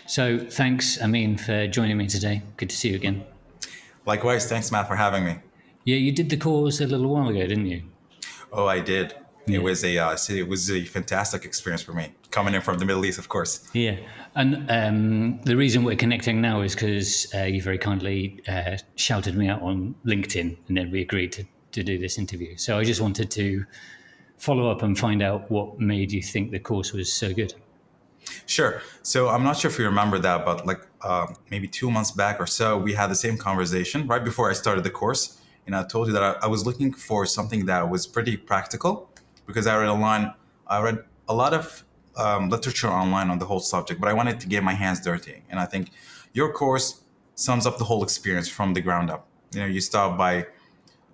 So thanks, Ameen, for joining me today. Good to see you again. Likewise, thanks, Matt, for having me. Yeah, you did the course a little while ago, didn't you? Oh, I did. It Yeah. was a fantastic experience for me coming in from the Middle East, of course. Yeah. And the reason we're connecting now is because you very kindly shouted me out on LinkedIn, and then we agreed to do this interview. So I just wanted to follow up and find out what made you think the course was so good. Sure. So I'm not sure if you remember that, but maybe 2 months back or so, we had the same conversation right before I started the course, and I told you that I was looking for something that was pretty practical because I read a lot of literature online on the whole subject, but I wanted to get my hands dirty, and I think your course sums up the whole experience from the ground up. You start by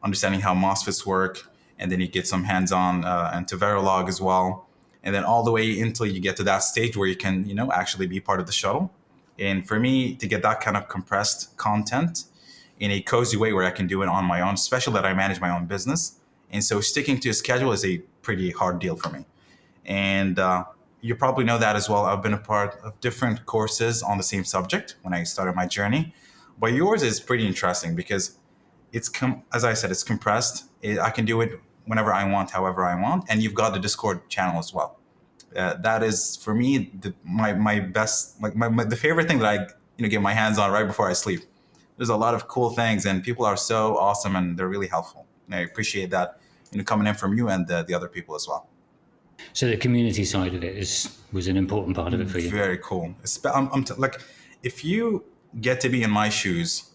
understanding how MOSFETs work, and then you get some hands-on into Verilog as well, and then all the way until you get to that stage where you can, actually be part of the shuttle. And for me to get that kind of compressed content in a cozy way where I can do it on my own, especially that I manage my own business, and so sticking to a schedule is a pretty hard deal for me. And you probably know that as well. I've been a part of different courses on the same subject when I started my journey, but yours is pretty interesting because as I said, it's compressed. I can do it whenever I want, however I want, and you've got the Discord channel as well. That is for me my best, the favorite thing that I get my hands on right before I sleep. There's a lot of cool things, and people are so awesome, and they're really helpful. And I appreciate that, coming in from you and the other people as well. So the community side of it was an important part of it for you. Very cool. Like, if you get to be in my shoes,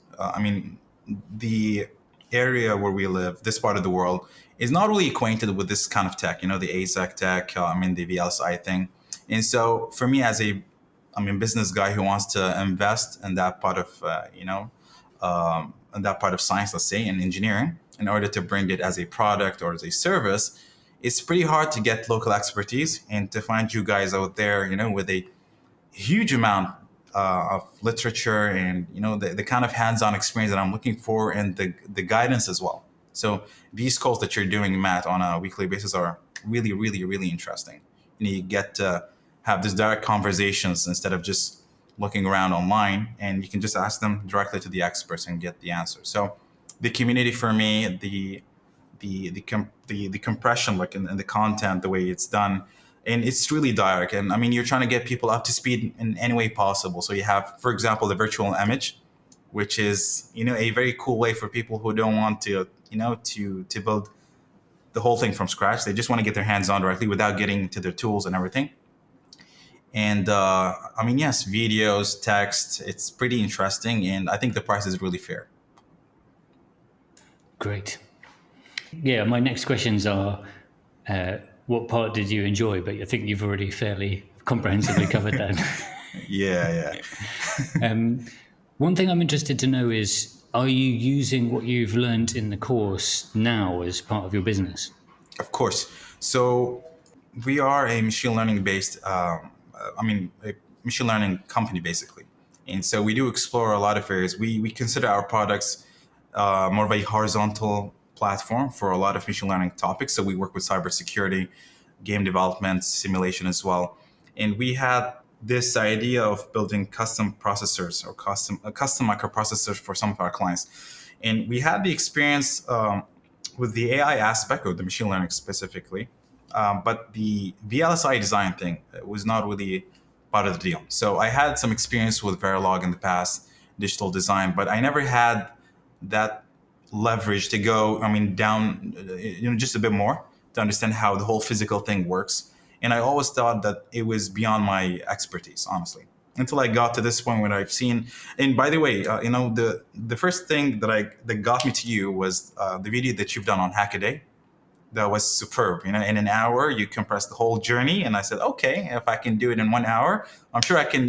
the area where we live, this part of the world, is not really acquainted with this kind of tech. The ASIC tech. The VLSI thing, and so for me, as business guy who wants to invest in that part of in that part of science, let's say, in engineering, in order to bring it as a product or as a service, it's pretty hard to get local expertise and to find you guys out there, with a huge amount of literature and the kind of hands-on experience that I'm looking for, and the guidance as well. So these calls that you're doing, Matt, on a weekly basis are really, really, really interesting. You get to have these direct conversations instead of just looking around online, and you can just ask them directly to the experts and get the answer. So the community for me, the compression, like in the content, the way it's done, and it's really direct. And you're trying to get people up to speed in any way possible. So you have, for example, the virtual image, which is a very cool way for people who don't want to build the whole thing from scratch. They just want to get their hands on directly without getting to their tools and everything. And yes, videos, text, it's pretty interesting, and I think the price is really fair. Great. Yeah, my next questions are what part did you enjoy? But I think you've already fairly comprehensively covered that. Yeah. One thing I'm interested to know is, are you using what you've learned in the course now as part of your business? Of course. So we are a machine learning based, a machine learning company basically. And so we do explore a lot of areas. We consider our products more of a horizontal platform for a lot of machine learning topics. So we work with cybersecurity, game development, simulation as well. And we had this idea of building custom processors or custom microprocessors for some of our clients. And we had the experience with the AI aspect or the machine learning specifically, but the VLSI design thing was not really part of the deal. So I had some experience with Verilog in the past, digital design, but I never had that leverage to go, down, just a bit more to understand how the whole physical thing works. And I always thought that it was beyond my expertise, honestly, until I got to this point where I've seen. And by the way, the first thing that got me to you was the video that you've done on Hackaday. That was superb. In an hour, you compressed the whole journey, and I said, okay, if I can do it in 1 hour, I'm sure I can,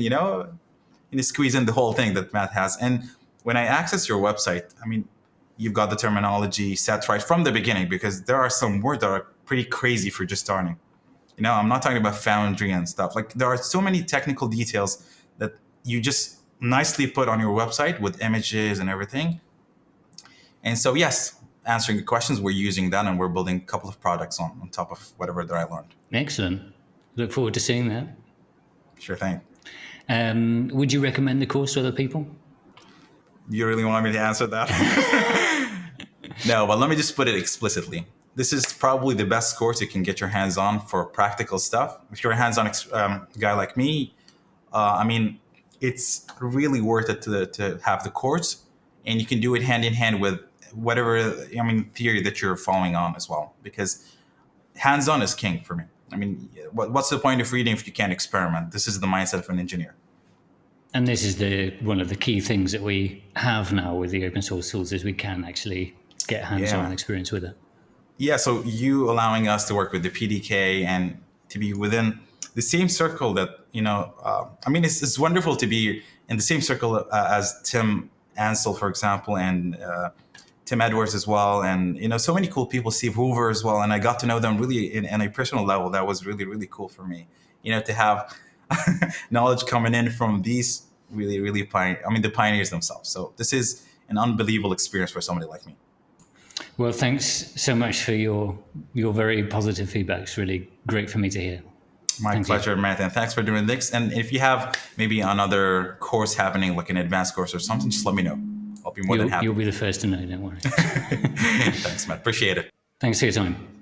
squeeze in the whole thing that Matt has. And when I access your website, you've got the terminology set right from the beginning, because there are some words that are pretty crazy for just starting. I'm not talking about Foundry and stuff. Like, there are so many technical details that you just nicely put on your website with images and everything. And so, yes, answering the questions, we're using that, and we're building a couple of products on top of whatever that I learned. Excellent. Look forward to seeing that. Sure thing. Would you recommend the course to other people? You really want me to answer that? No, but let me just put it explicitly. This is probably the best course you can get your hands on for practical stuff. If you're a hands-on guy like me, I mean, it's really worth it to have the course, and you can do it hand in hand with whatever theory that you're following on as well. Because hands-on is king for me. I mean, what's the point of reading if you can't experiment? This is the mindset of an engineer. And this is one of the key things that we have now with the open source tools is we can actually get hands-on experience with it. Yeah, so you allowing us to work with the PDK and to be within the same circle that, it's wonderful to be in the same circle as Tim Ansel, for example, and Tim Edwards as well. And, so many cool people, Steve Hoover as well. And I got to know them really in a personal level. That was really, really cool for me, to have knowledge coming in from these really, really the pioneers themselves. So this is an unbelievable experience for somebody like me. Well, thanks so much for your very positive feedback. It's really great for me to hear. My pleasure, Matt, and thanks for doing this. And if you have maybe another course happening, like an advanced course or something, just let me know. I'll be more than happy. You'll be the first to know, don't worry. Thanks, Matt. Appreciate it. Thanks for your time.